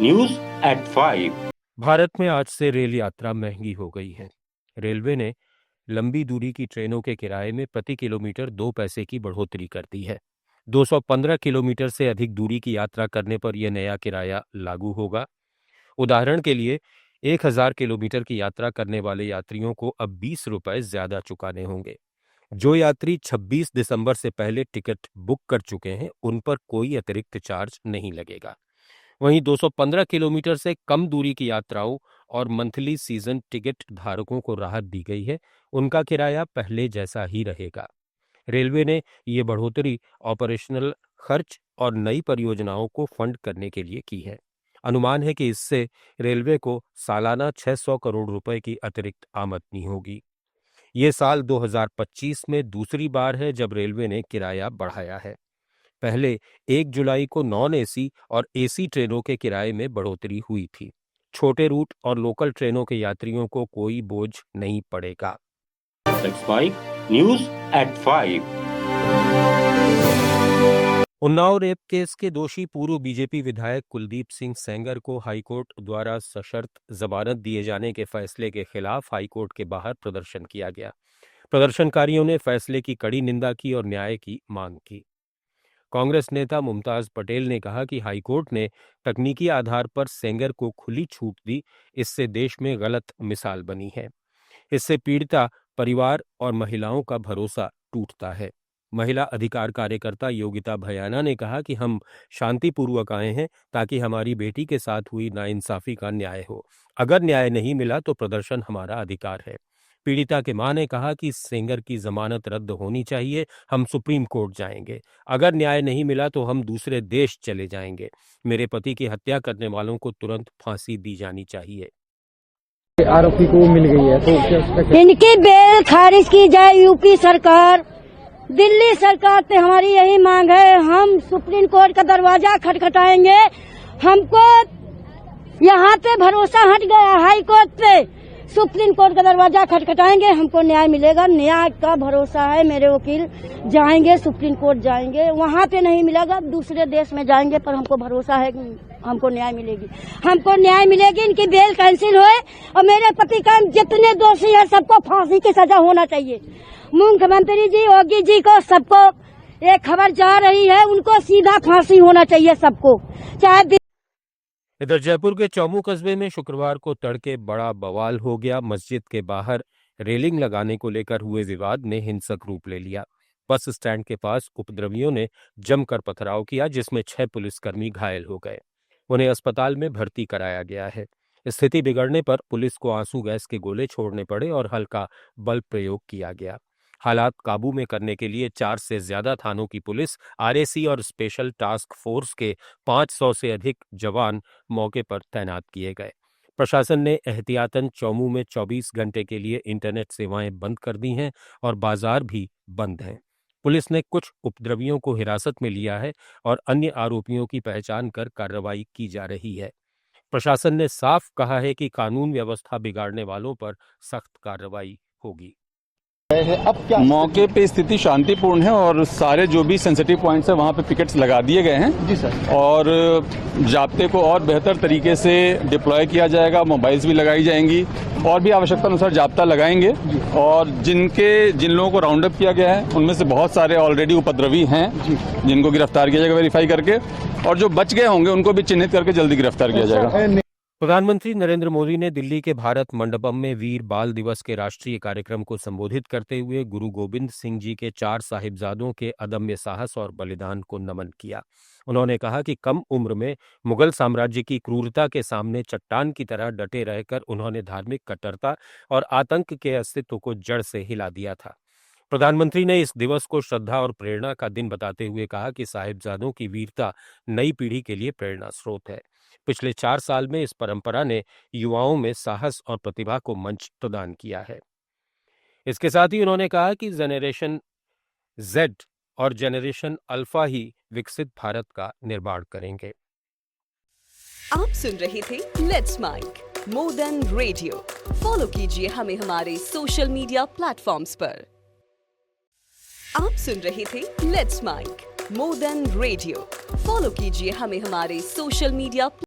News at 5। Bharat में आज से रेल यात्रा महंगी हो गई है। रेलवे ने लंबी दूरी की ट्रेनों के किराए में प्रति किलोमीटर 2 पैसे की बढ़ोतरी कर दी है। 215 किलोमीटर से अधिक दूरी की यात्रा करने पर यह नया किराया लागू होगा। उदाहरण के लिए 1000 किलोमीटर की यात्रा करने वाले यात्रियों को अब 20 रुपए ज्यादा चुकाने होंगे। जो यात्री 26 दिसंबर से पहले टिकट बुक कर चुके हैं उन पर कोई अतिरिक्त चार्ज नहीं लगेगा। वहीं 215 किलोमीटर से कम दूरी की यात्राओं और मंथली सीजन टिकट धारकों को राहत दी गई है। उनका किराया पहले जैसा ही रहेगा। रेलवे ने ये बढ़ोतरी ऑपरेशनल खर्च और नई परियोजनाओं को फंड करने के लिए की है। अनुमान है कि इससे रेलवे को सालाना 600 करोड़ रुपए की अतिरिक्त आमदनी होगी। ये साल 2025 में दूसरी बार है जब रेलवे ने किराया बढ़ाया है। पहले 1 जुलाई को नॉन एसी और एसी ट्रेनों के किराए में बढ़ोतरी हुई थी। छोटे रूट और लोकल ट्रेनों के यात्रियों को कोई बोझ नहीं पड़ेगा। News at 5। Unnao rape case के दोषी पूर्व बीजेपी विधायक कुलदीप सिंह सेंगर को हाईकोर्ट द्वारा सशर्त जमानत दिए जाने के फैसले के खिलाफ हाईकोर्ट के बाहर प्रदर्शन किया गया। प्रदर्शनकारियों ने फैसले की कड़ी निंदा की और न्याय की मांग की। कांग्रेस नेता मुमताज पटेल ने कहा कि हाईकोर्ट ने तकनीकी आधार पर सेंगर को खुली छूट दी, इससे देश में गलत मिसाल बनी है। इससे पीड़िता परिवार और महिलाओं का भरोसा टूटता है। महिला अधिकार कार्यकर्ता योगिता भयाना ने कहा कि हम शांतिपूर्वक आए हैं ताकि हमारी बेटी के साथ हुई नाइंसाफी का न्याय हो। अगर न्याय नहीं मिला तो प्रदर्शन हमारा अधिकार है। पीड़िता के मां ने कहा कि सेंगर की जमानत रद्द होनी चाहिए। हम सुप्रीम कोर्ट जाएंगे। अगर न्याय नहीं मिला तो हम दूसरे देश चले जाएंगे। मेरे पति की हत्या करने वालों को तुरंत फांसी दी जानी चाहिए। आरोपी को मिल गई है तो इनकी बेल खारिज की जाए। यूपी सरकार, दिल्ली सरकार से हमारी यही मांग है। हम सुप्रीम कोर्ट का दरवाजा खटखटाएंगे। हमको यहाँ पे भरोसा हट गया हाई कोर्ट पे। सुप्रीम कोर्ट का दरवाजा खटखटाएंगे, हमको न्याय मिलेगा। न्याय का भरोसा है। मेरे वकील जाएंगे, सुप्रीम कोर्ट जाएंगे। वहाँ पे नहीं मिलेगा, दूसरे देश में जाएंगे, पर हमको भरोसा है कि हमको न्याय मिलेगी। हमको न्याय मिलेगी। इनकी बेल कैंसिल होए और मेरे पति का जितने दोषी है सबको फांसी की सजा होना चाहिए। मुख्यमंत्री जी, योगी जी को, सबको एक खबर जा रही है, उनको सीधा फांसी होना चाहिए सबको। चाहे इधर जयपुर के चौमू कस्बे में शुक्रवार को तड़के बड़ा बवाल हो गया। मस्जिद के बाहर रेलिंग लगाने को लेकर हुए विवाद ने हिंसक रूप ले लिया। बस स्टैंड के पास उपद्रवियों ने जमकर पथराव किया, जिसमें 6 पुलिसकर्मी घायल हो गए। उन्हें अस्पताल में भर्ती कराया गया है। स्थिति बिगड़ने पर पुलिस को आंसू गैस के गोले छोड़ने पड़े और हल्का बल प्रयोग किया गया। हालात काबू में करने के लिए 4 से ज्यादा थानों की पुलिस, आरएसी और स्पेशल टास्क फोर्स के 500 से अधिक जवान मौके पर तैनात किए गए। प्रशासन ने एहतियातन चौमू में 24 घंटे के लिए इंटरनेट सेवाएं बंद कर दी हैं और बाजार भी बंद हैं। पुलिस ने कुछ उपद्रवियों को हिरासत में लिया है और अन्य आरोपियों की पहचान कर कार्रवाई की जा रही है। प्रशासन ने साफ कहा है कि कानून व्यवस्था बिगाड़ने वालों पर सख्त कार्रवाई होगी। अब क्या मौके पे स्थिति शांतिपूर्ण है और सारे जो भी सेंसिटिव पॉइंट्स है वहाँ पे पिकेट्स लगा दिए गए हैं। जी सर। और जाब्ते को और बेहतर तरीके से डिप्लॉय किया जाएगा। मोबाइल्स भी लगाई जाएंगी और भी आवश्यकता अनुसार जाब्ता लगाएंगे। और जिन लोगों को राउंड अप किया गया है उनमें से बहुत सारे ऑलरेडी उपद्रवी हैं जिनको गिरफ्तार किया जाएगा वेरीफाई करके, और जो बच गए होंगे उनको भी चिन्हित करके जल्दी गिरफ्तार किया जाएगा। प्रधानमंत्री नरेंद्र मोदी ने दिल्ली के भारत मंडपम में वीर बाल दिवस के राष्ट्रीय कार्यक्रम को संबोधित करते हुए गुरु गोविंद सिंह जी के 4 साहिबजादों के अदम्य साहस और बलिदान को नमन किया। उन्होंने कहा कि कम उम्र में मुगल साम्राज्य की क्रूरता के सामने चट्टान की तरह डटे रहकर उन्होंने धार्मिक कट्टरता और आतंक के अस्तित्व को जड़ से हिला दिया था। प्रधानमंत्री ने इस दिवस को श्रद्धा और प्रेरणा का दिन बताते हुए कहा कि साहिबजादों की वीरता नई पीढ़ी के लिए प्रेरणा स्रोत है। पिछले 4 साल में इस परंपरा ने युवाओं में साहस और प्रतिभा को मंच प्रदान किया है। इसके साथ ही उन्होंने कहा कि जनरेशन जेड और जनरेशन अल्फा ही विकसित भारत का निर्माण करेंगे। आप सुन रहे थे let's mic more than radio. Follow कीजिए हमें हमारे सोशल मीडिया प्लेटफॉर्म्स पर। आप सुन रहे थे let's mic more than radio. Follow कीजिए हमें हमारे सोशल मीडिया